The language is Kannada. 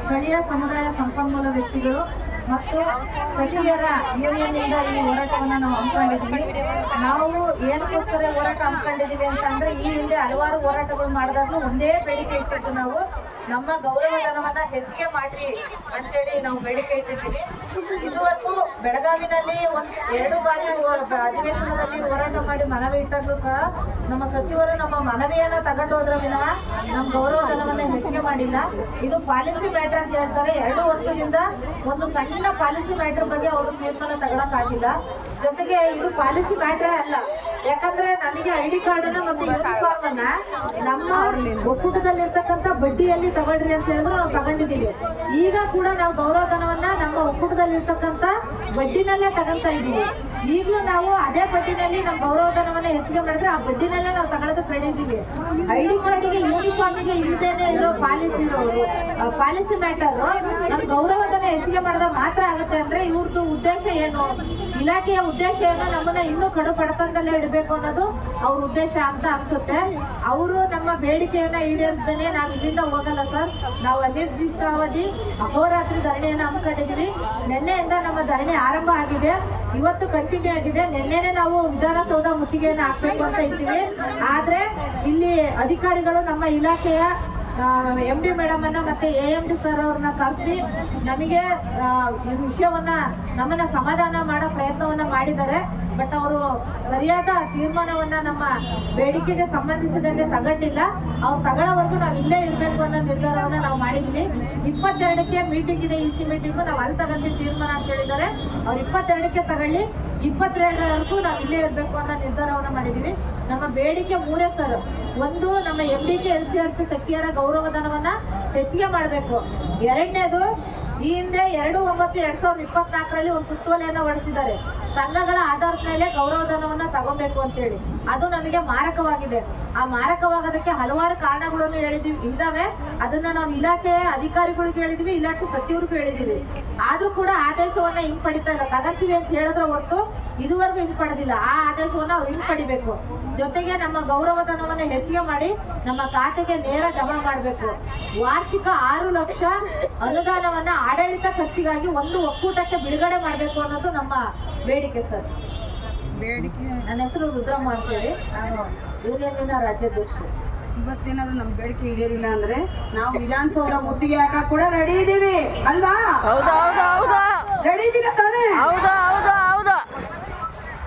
ಸ್ಥಳೀಯ ಸಮುದಾಯ ಸಂಪನ್ಮೂಲ ವ್ಯಕ್ತಿಗಳು ಮತ್ತು ಸಖಿಯರ ಯೂನಿಯನ್ನಿಂದ ಈ ಹೋರಾಟವನ್ನು ನಾವು ಹಮ್ಮಿಕೊಂಡಿದ್ದೀವಿ. ನಾವು ಏನಕ್ಕೋಸ್ಕರ ಹೋರಾಟ ಹಮ್ಮಿಕೊಂಡಿದ್ದೀವಿ ಅಂತಂದ್ರೆ, ಈ ಹಿಂದೆ ಹಲವಾರು ಹೋರಾಟಗಳು ಮಾಡಿದಾಗಲೂ ಒಂದೇ ಬೇಡಿಕೆ ಇಟ್ಟಿದ್ದು ನಾವು, ನಮ್ಮ ಗೌರವಧನವನ್ನ ಹೆಚ್ಚಿಗೆ ಮಾಡ್ರಿ ಅಂತೇಳಿ ನಾವು ಬೇಡಿಕೆ ಇಟ್ಟಿದ್ದೀವಿ. ಇದುವರೆಗೂ ಬೆಳಗಾವಿನಲ್ಲಿ ಎರಡು ಬಾರಿ ಅಧಿವೇಶನದಲ್ಲಿ ಹೋರಾಟ ಮಾಡಿ ಮನವಿ ಇಟ್ಟಾಗಲೂ ಸಹ ನಮ್ಮ ಸಚಿವರು ನಮ್ಮ ಮನವಿಯನ್ನ ತಗೊಂಡು ಹೋದ್ರ ವಿನಃ ನಮ್ಮ ಗೌರವಧನವನ್ನ ಹೆಚ್ಚಿಗೆ ಮಾಡಿಲ್ಲ. ಇದು ಪಾಲಿಸಿ ಮ್ಯಾಟರ್ ಅಂತ ಹೇಳ್ತಾರೆ. 2 ವರ್ಷದಿಂದ ಒಂದು ಸಣ್ಣ ಪಾಲಿಸಿ ಮ್ಯಾಟರ್ ಬಗ್ಗೆ ಅವರು ತೀರ್ಮಾನ ತಗೊಳಕ್ಕಾಗಿಲ್ಲ. ಜೊತೆಗೆ ಇದು ಪಾಲಿಸಿ ಮ್ಯಾಟರ್ ಅಲ್ಲ, ಯಾಕಂದ್ರೆ ನಮಗೆ ಐಡಿ ಕಾರ್ಡ್ ಮತ್ತೆ ಯೂನಿಫಾರ್ಮ್ ಅನ್ನ ನಮ್ಮ ಒಕ್ಕೂಟದಲ್ಲಿರ್ತಕ್ಕಂಥ ಬಡ್ಡಿಯಲ್ಲಿ ತಗೊಳ್ರಿ ಅಂತ ಹೇಳಿದ್ರು ನಾವು ತಗೊಂಡಿದ್ದೀವಿ. ಈಗ ಕೂಡ ನಾವು ಗೌರವಧನವನ್ನ ನಮ್ಮ ಒಕ್ಕೂಟದಲ್ಲಿರ್ತಕ್ಕಂಥ ಬಡ್ಡಿನಲ್ಲೇ ತಗೊಂತಾ ಇದ್ದೀವಿ. ಈಗಲೂ ನಾವು ಅದೇ ಬಡ್ಡಿನಲ್ಲಿ ನಮ್ಮ ಗೌರವಧನವನ್ನ ಹೆಚ್ಚಿಗೆ ಮಾಡಿದ್ರೆ ಆ ಬಡ್ಡಿನಲ್ಲೇ ನಾವು ತಗೊಳ್ಳೋದಕ್ಕೆ ರೆಡಿ ಇದ್ದೀವಿ. ಐಡಿ ಕಾರ್ಡಿಗೆ ಯೂನಿಫಾರ್ಮಿಗೆ ಇಲ್ಲದೇನೆ ಇರೋ ಪಾಲಿಸಿ ಮ್ಯಾಟರ್ ನಮ್ಮ ಗೌರವಧನ ಹೆಚ್ಚಿಗೆ ಮಾಡಿದಾಗ ಮಾತ್ರ ಆಗುತ್ತೆ ಅಂದ್ರೆ ಇವ್ರದ್ದು ಉದ್ದೇಶ ಏನು, ಇಲಾಖೆಯ ಉದ್ದೇಶ ಏನು, ನಮ್ಮನ್ನ ಇನ್ನೂ ಕಡು ಬಡತನದಲ್ಲೇ ಇಡಬೇಕು ಅನ್ನೋದು ಅವ್ರ ಉದ್ದೇಶ ಅಂತ ಅನ್ಸುತ್ತೆ. ಅವರು ನಮ್ಮ ಬೇಡಿಕೆಯನ್ನ ಈಡೇರಿಸದೇನೆ ನಾವು ಇಲ್ಲಿಂದ ಹೋಗಲ್ಲ ಸರ್. ನಾವು ಅನಿರ್ದಿಷ್ಟಾವಧಿ ಅಹೋರಾತ್ರಿ ಧರಣಿಯನ್ನು ಹಮ್ಮಿಕೊಂಡಿದ್ದೀವಿ. ನಿನ್ನೆಯಿಂದ ನಮ್ಮ ಧರಣಿ ಆರಂಭ ಆಗಿದೆ, ಇವತ್ತು ಕಂಟಿನ್ಯೂ ಆಗಿದೆ. ನಿನ್ನೆನೆ ನಾವು ವಿಧಾನಸೌಧ ಮುತ್ತಿಗೆಯನ್ನು ಹಾಕ್ಬೇಕು ಅಂತ ಇದ್ದೀವಿ. ಆದ್ರೆ ಇಲ್ಲಿ ಅಧಿಕಾರಿಗಳು ನಮ್ಮ ಇಲಾಖೆಯ MD ಮೇಡಮ್ ಅನ್ನ ಮತ್ತೆ AMD ಸರ್ ಅವ್ರನ್ನ ಕರೆಸಿ ನಮಗೆ ಈ ವಿಷಯವನ್ನ ನಮ್ಮನ್ನ ಸಮಾಧಾನ ಮಾಡೋ ಪ್ರಯತ್ನವನ್ನ ಮಾಡಿದ್ದಾರೆ. ಬಟ್ ಅವರು ಸರಿಯಾದ ತೀರ್ಮಾನವನ್ನ ನಮ್ಮ ಬೇಡಿಕೆಗೆ ಸಂಬಂಧಿಸಿದಂಗೆ ತಗೊಂಡಿಲ್ಲ. ಅವ್ರು ತಗೊಳ್ಳೋವರೆಗೂ ನಾವು ಇಲ್ಲೇ ಇರಬೇಕು ಅನ್ನೋ ನಿರ್ಧಾರವನ್ನ ನಾವು ಮಾಡಿದ್ವಿ. 22ಕ್ಕೆ ಮೀಟಿಂಗ್ ಇದೆ, EC ಮೀಟಿಂಗು, ನಾವು ಅಲ್ಲಿ ತಗೊಂಡಿದ್ದು ತೀರ್ಮಾನ ಅಂತ ಹೇಳಿದ್ದಾರೆ. ಅವ್ರು 22ಕ್ಕೆ ತಗೊಳ್ಳಿ, 22ರವರೆಗೂ ನಾವು ಇಲ್ಲೇ ಇರಬೇಕು ಅನ್ನೋ ನಿರ್ಧಾರವನ್ನ ಮಾಡಿದೀವಿ. ನಮ್ಮ ಬೇಡಿಕೆ 3 ಸರ್. ಒಂದು, ನಮ್ಮ MDK LCRP ಸಖಿಯರ ಗೌರವಧನವನ್ನ ಹೆಚ್ಚಿಗೆ ಮಾಡಬೇಕು. 2ನೇದು, ಈ ಹಿಂದೆ 2/9/2024ರಲ್ಲಿ ಒಂದು ಸುತ್ತೋಲೆಯನ್ನು ಹೊರಡಿಸಿದ್ದಾರೆ. ಸಂಘಗಳ ಆಧಾರದ ಮೇಲೆ ಗೌರವಧನವನ್ನ ತಗೋಬೇಕು ಅಂತೇಳಿ. ಅದು ನಮಗೆ ಮಾರಕವಾಗಿದೆ. ಆ ಮಾರಕವಾಗೋದಕ್ಕೆ ಹಲವಾರು ಕಾರಣಗಳನ್ನು ಇದಾವೆ. ಅದನ್ನ ನಾವು ಇಲಾಖೆಯ ಅಧಿಕಾರಿಗಳಿಗೆ ಹೇಳಿದ್ವಿ, ಇಲಾಖೆ ಸಚಿವರಿಗೂ ಹೇಳಿದ್ವಿ. ಆದ್ರೂ ಕೂಡ ಆದೇಶವನ್ನ ಹಿಂಪಡಿತಾ ಇಲ್ಲ. ತಗಂತೀವಿ ಅಂತ ಹೇಳಿದ್ರೆ ಹೊರತು ಇದುವರೆಗೂ ಹಿಂಪಡೆದಿಲ್ಲ. ಆ ಆದೇಶವನ್ನ ಅವ್ರು ಹಿಂಪಡಿಬೇಕು. ಜೊತೆಗೆ ನಮ್ಮ ಗೌರವಧನವನ್ನ ಹೆಚ್ಚಿಗೆ ಮಾಡಿ ನಮ್ಮ ಖಾತೆಗೆ ನೇರ ಜಮಾ ಮಾಡಬೇಕು. ವಾರ್ಷಿಕ 6 ಲಕ್ಷ ಅನುದಾನವನ್ನ ಆಡಳಿತ ಖರ್ಚಿಗಾಗಿ ಒಂದು ಒಕ್ಕೂಟಕ್ಕೆ ಬಿಡುಗಡೆ ಮಾಡಬೇಕು ಅನ್ನೋದು ನಮ್ಮ ಬೇಡಿಕೆ ಸರ್. ನನ್ನ ಹೆಸರು ರುದ್ರಮ್ಮ ಅಂತೇಳಿ, ನಾನು ಯೂನಿಯನ್ನಿನ ರಾಜ್ಯಾಧ್ಯಕ್ಷರು. ಇವತ್ತೇನಾದ್ರೂ ನಮ್ಮ ಬೇಡಿಕೆ ಈಡೇರಿಲ್ಲ ಅಂದ್ರೆ ನಾವು ವಿಧಾನಸೌಧ ಮುತ್ತಿಗೆ ಹಾಕ ಕೂಡ ರೆಡಿ ಇದೀವಿ ಅಲ್ವಾ? ರೆಡಿ ಇದೀರ ತಾನೇ?